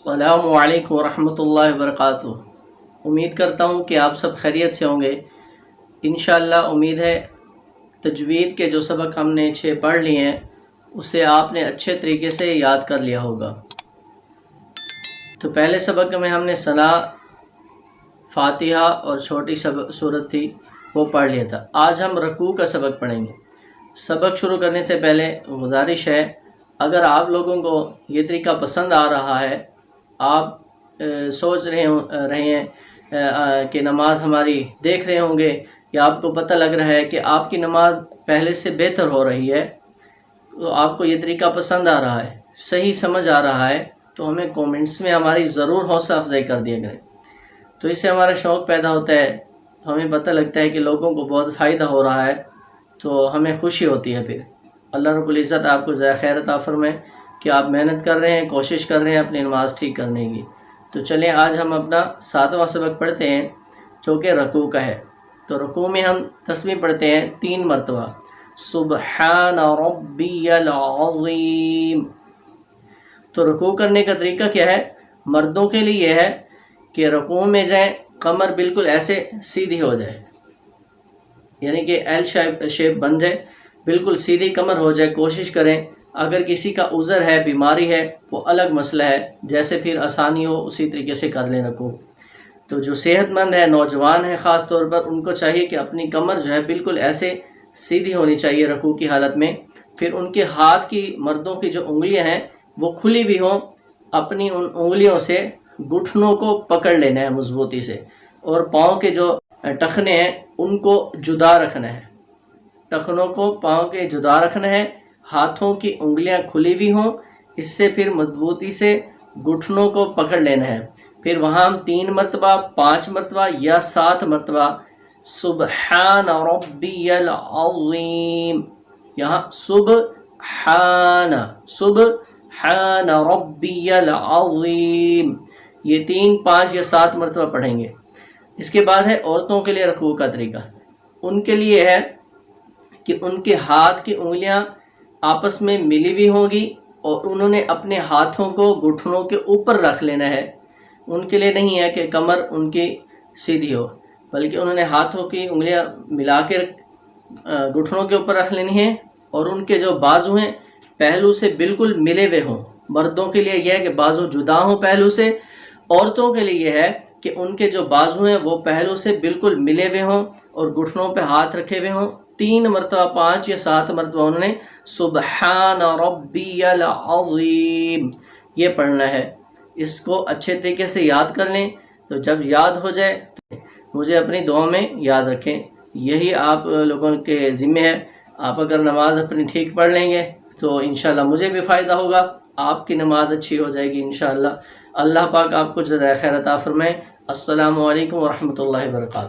अस्सलामु अलैकुम वरहमतुल्लाहि वबरकातुहू। उम्मीद करता हूँ कि आप सब खैरियत से होंगे। इंशाअल्लाह उम्मीद है तजवीद के जो सबक हमने 6 पढ़ लिए हैं उसे आपने अच्छे तरीके से याद कर लिया होगा। तो पहले सबक में हमने सना, फातिहा और छोटी सूरत थी वो पढ़ लिया था। आज हम रकू का सबक पढ़ेंगे। सबक शुरू करने से पहले गुजारिश है, अगर आप लोगों को ये तरीका पसंद आ रहा है, आप सोच रहे हैं कि नमाज हमारी देख रहे होंगे या आपको पता लग रहा है कि आपकी नमाज पहले से बेहतर हो रही है, तो आपको ये तरीका पसंद आ रहा है, सही समझ आ रहा है, तो हमें कमेंट्स में हमारी ज़रूर हौसला अफजाई कर दिया करें। तो इससे हमारा शौक़ पैदा होता है, हमें पता लगता है कि लोगों को बहुत फ़ायदा हो रहा है, तो हमें खुशी होती है। फिर अल्लाह रब्बुल इज़्ज़त आपको ज़ाया खैर अता फरमाए कि आप मेहनत कर रहे हैं, कोशिश कर रहे हैं अपनी नमाज ठीक करने की। तो चलें आज हम अपना 7वां सबक पढ़ते हैं जो कि रकू का है। तो रकू में हम तस्बीह पढ़ते हैं 3 मरतबा, सुबहान रब्बियल अज़ीम। तो रकू करने का तरीका क्या है? मर्दों के लिए यह है कि रकू में जाएं, कमर बिल्कुल ऐसे सीधी हो जाए, यानी कि एल शेप बन जाए, बिल्कुल सीधी कमर हो जाए। कोशिश करें, अगर किसी का उज़र है, बीमारी है, वो अलग मसला है, जैसे फिर आसानी हो उसी तरीके से कर लें रकू। तो जो सेहतमंद है, नौजवान है ख़ास तौर पर, उनको चाहिए कि अपनी कमर जो है बिल्कुल ऐसे सीधी होनी चाहिए रकू की हालत में। फिर उनके हाथ की, मर्दों की जो उंगलियां हैं वो खुली भी हों, अपनी उन उंगलियों से घुटनों को पकड़ लेना है मजबूती से, और पाँव के जो टखने हैं उनको जुदा रखना है, टखनों को पाँव के जुदा रखना है, हाथों की उंगलियां खुली भी हों, इससे फिर मजबूती से घुटनों को पकड़ लेना है। फिर वहाँ हम 3 मरतबा, 5 मरतबा या 7 मरतबा सुबहान रब्बियल अज़ीम, यहाँ सुबहान रब्बियल अज़ीम, ये 3, 5 या 7 मरतबा पढ़ेंगे। इसके बाद है औरतों के लिए रकू का तरीका। उनके लिए है कि उनके हाथ की उंगलियां आपस में मिली हुई होंगी और उन्होंने अपने हाथों को घुटनों के ऊपर रख लेना है। उनके लिए नहीं है कि कमर उनकी सीधी हो, बल्कि उन्होंने हाथों की उंगलियां मिला के घुटनों के ऊपर रख लेनी है, और उनके जो बाजू हैं पहलू से बिल्कुल मिले हुए हों। मर्दों के लिए यह है कि बाजू जुदा हों पहलू से, औरतों के लिए यह है कि उनके जो बाजू हैं वो पहलू से बिल्कुल मिले हुए हों और घुटनों पे हाथ रखे हुए हों। 3 मरतबा, 5 या 7 मरतबा उन्होंने सुबहान रब्बियल अज़ीम ये पढ़ना है। इसको अच्छे तरीके से याद कर लें, तो जब याद हो जाए तो मुझे अपनी दुआ में याद रखें। यही आप लोगों के ज़िम्मे है। आप अगर नमाज अपनी ठीक पढ़ लेंगे तो इंशाअल्लाह मुझे भी फ़ायदा होगा, आपकी नमाज अच्छी हो जाएगी इंशाअल्लाह। अल्लाह पाक आपको ज़्यादा खैर अता फरमाए। अस्सलामु अलैकुम वरहमतुल्लाहि वबरकातुहू।